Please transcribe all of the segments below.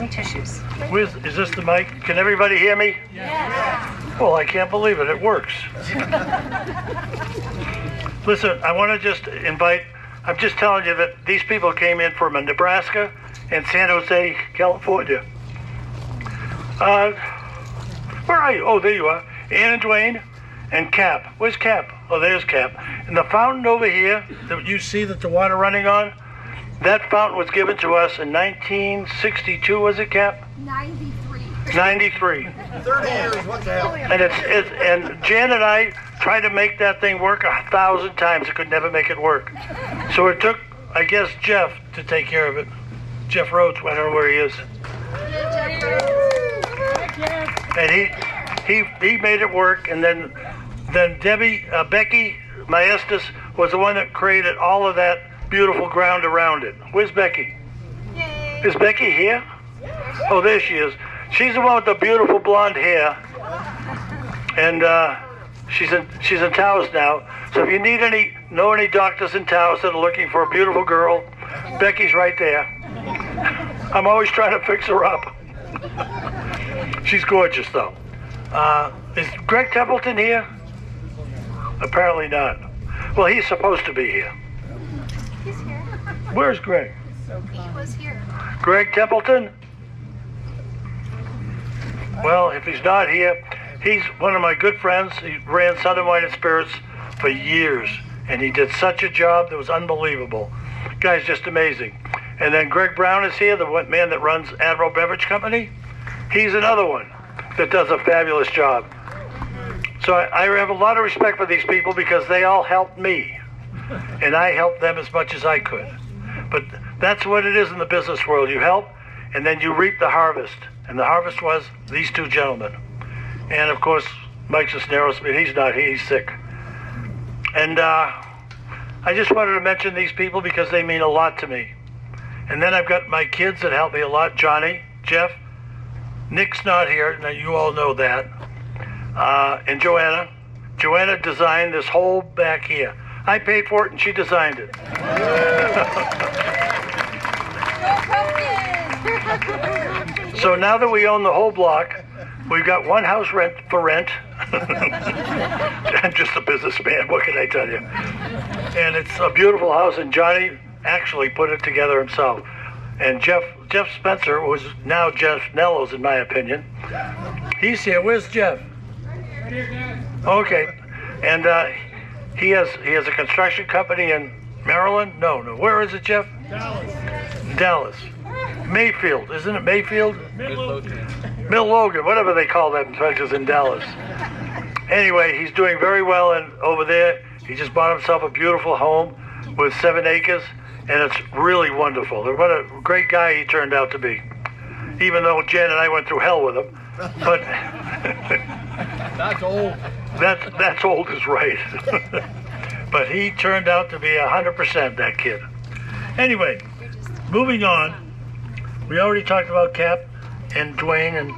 some tissues. Is this the mic? Can everybody hear me? Yes. Well, I can't believe it. It works. Listen, I want to just invite, I'm just telling you that these people came in from Nebraska and San Jose, California. Where are you? Oh, there you are. Ann and Dwayne and Cap. Where's Cap? Oh, there's Cap. And the fountain over here that you see that the water running on, that fountain was given to us in 1962, was it, Cap? 93. 93. 30 years, what the hell? And Jan and I tried to make that thing work 1,000 times. It could never make it work. So it took, I guess, Jeff to take care of it. Jeff Rhodes, I don't know where he is. And he made it work. And then Becky Maestas was the one that created all of that beautiful ground around it. Where's Becky? Yay. Is Becky here? Oh, there she is. She's the one with the beautiful blonde hair, and she's in Taos now. So if you know any doctors in Taos that are looking for a beautiful girl, Becky's right there. I'm always trying to fix her up. She's gorgeous, though. Is Greg Templeton here? Apparently not. Well, he's supposed to be here. He's here. Where's Greg? He was here. Greg Templeton? Well, if he's not here, he's one of my good friends. He ran Southern Wine and Spirits for years, and he did such a job that was unbelievable. Guy's just amazing. And then Greg Brown is here, the man that runs Admiral Beverage Company. He's another one that does a fabulous job. So I have a lot of respect for these people because they all helped me, and I helped them as much as I could. But that's what it is in the business world. You help, and then you reap the harvest. And the harvest was these two gentlemen. And, of course, Mike Cisneros, but he's not here. He's sick. And I just wanted to mention these people because they mean a lot to me. And then I've got my kids that help me a lot. Johnny, Jeff, Nick's not here. Now, you all know that. And Joanna. Joanna designed this whole back here. I paid for it, and she designed it. So now that we own the whole block, we've got one house for rent. I'm just a businessman, what can I tell you? And it's a beautiful house, and Johnny actually put it together himself. And Jeff Spencer, who's now Jeff Nello's, in my opinion, he's here. Where's Jeff? Right here, Dad. Okay. And he has a construction company in Maryland? No. Where is it, Jeff? Dallas. Mayfield, isn't it Mayfield? Mill Logan, whatever they call them places in Dallas. Anyway, he's doing very well, and over there, he just bought himself a beautiful home with 7 acres, and it's really wonderful. What a great guy he turned out to be, even though Jan and I went through hell with him. But That's old. That's old is right. But he turned out to be 100%, that kid. Anyway, moving on. We already talked about Cap and Dwayne and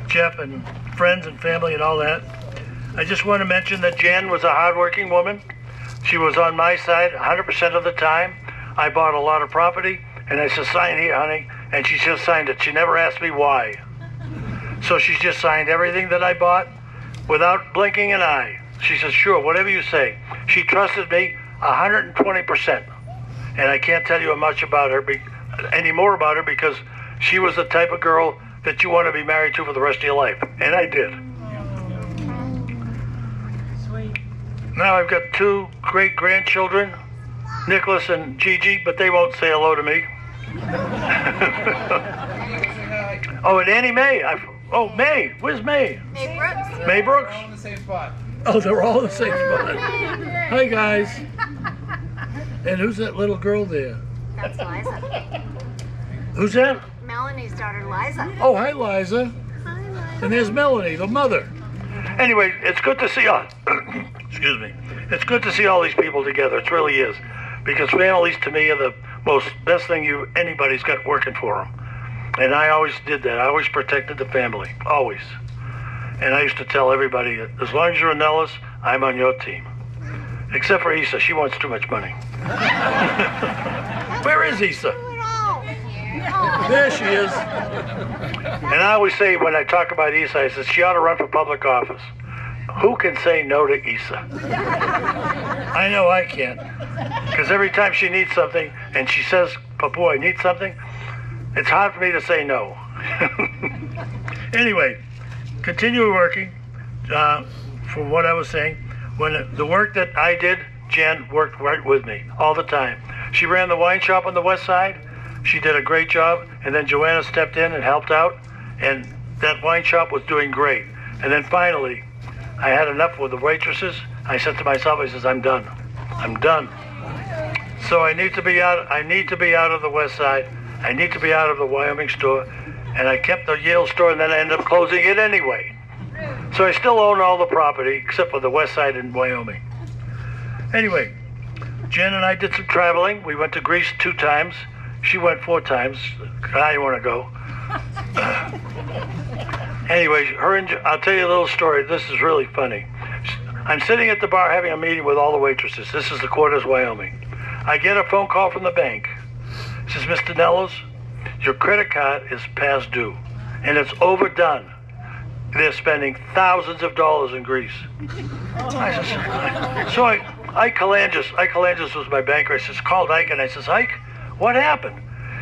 Jeff and friends and family and all that. I just want to mention that Jan was a hardworking woman. She was on my side 100% of the time. I bought a lot of property, and I said, sign here, honey. And she just signed it. She never asked me why. So she just signed everything that I bought without blinking an eye. She said, sure, whatever you say. She trusted me 120%. And I can't tell you much about her, any more about her, because she was the type of girl that you want to be married to for the rest of your life. And I did. Sweet. Now I've got 2 great grandchildren, Nicholas and Gigi, but they won't say hello to me. Oh, and Annie Mae. May. Where's May? May Brooks. May Brooks? All in the same spot. Oh, they're all in the same spot. Hi, guys. And who's that little girl there? That's Liza. Who's that? Melanie's daughter, Liza. Oh, hi, Liza. Hi, Liza. And there's Melanie, the mother. Anyway, it's good to see all. Excuse me. It's good to see all these people together. It really is, because families to me are the best thing anybody's got working for them. And I always did that. I always protected the family, always. And I used to tell everybody that as long as you're a Nellis, I'm on your team. Except for Issa, she wants too much money. Where is Issa? There she is. And I always say when I talk about Issa, I said she ought to run for public office. Who can say no to Issa? I know I can't. Because every time she needs something and she says, Papu, I need something, it's hard for me to say no. Anyway, continue working. For what I was saying, when the work that I did, Jan worked right with me all the time. She ran the wine shop on the west side. She did a great job, and then Joanna stepped in and helped out, and that wine shop was doing great. And then finally, I had enough with the waitresses. I said to myself, I says, I'm done. I'm done. So I need to be out of the west side. I need to be out of the Wyoming store. And I kept the Yale store, and then I ended up closing it anyway. So I still own all the property except for the west side in Wyoming. Anyway, Jen and I did some traveling. We went to Greece 2 times. She went 4 times. I didn't want to go. Anyway, I'll tell you a little story. This is really funny. I'm sitting at the bar having a meeting with all the waitresses. This is the Quarters, Wyoming. I get a phone call from the bank. It says, Mr. Nellos, your credit card is past due, and it's overdone. They're spending thousands of dollars in Greece. So Ike Kalangis was my banker. I says, called Ike, and I says, Ike, what happened?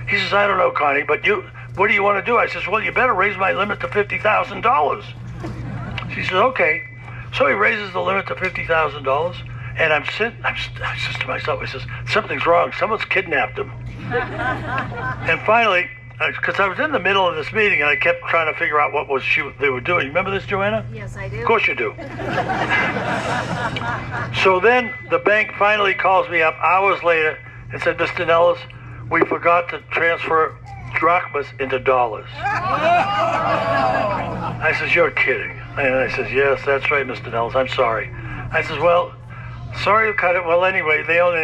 He says, I don't know, Connie, but what do you want to do? I says, well, you better raise my limit to $50,000. She says, okay. So he raises the limit to $50,000, and I says to myself, I says, something's wrong. Someone's kidnapped him. And finally, because I was in the middle of this meeting and I kept trying to figure out what they were doing. Remember this, Joanna? Yes, I do. Of course you do. So then the bank finally calls me up hours later and said, Mr. Nellis, we forgot to transfer drachmas into dollars. I says, you're kidding. And I says, yes, that's right, Mr. Nellis, I'm sorry. I says, well, sorry to cut it. Well, anyway, they only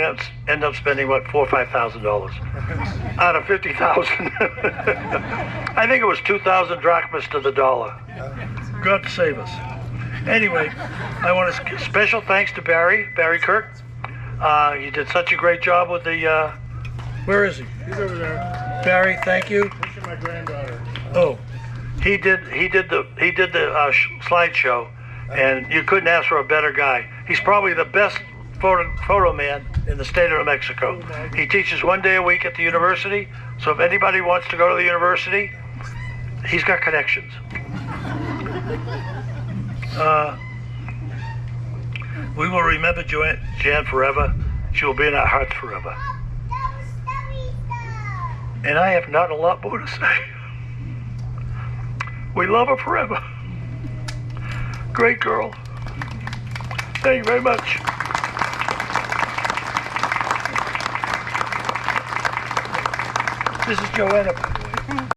end up spending, what, $4,000 or $5,000 out of $50,000. I think it was 2,000 drachmas to the dollar. God save us. Anyway, I want to special thanks to Barry Kirk. He did such a great job with the, where is he? He's over there. Barry, thank you. Pushing my granddaughter. Oh, he did the slideshow, and you couldn't ask for a better guy. He's probably the best photo man in the state of New Mexico. He teaches 1 day a week at the university, so if anybody wants to go to the university, he's got connections. We will remember Jan forever. She will be in our hearts forever. And I have not a lot more to say. We love her forever. Great girl. Thank you very much. This is Joanna.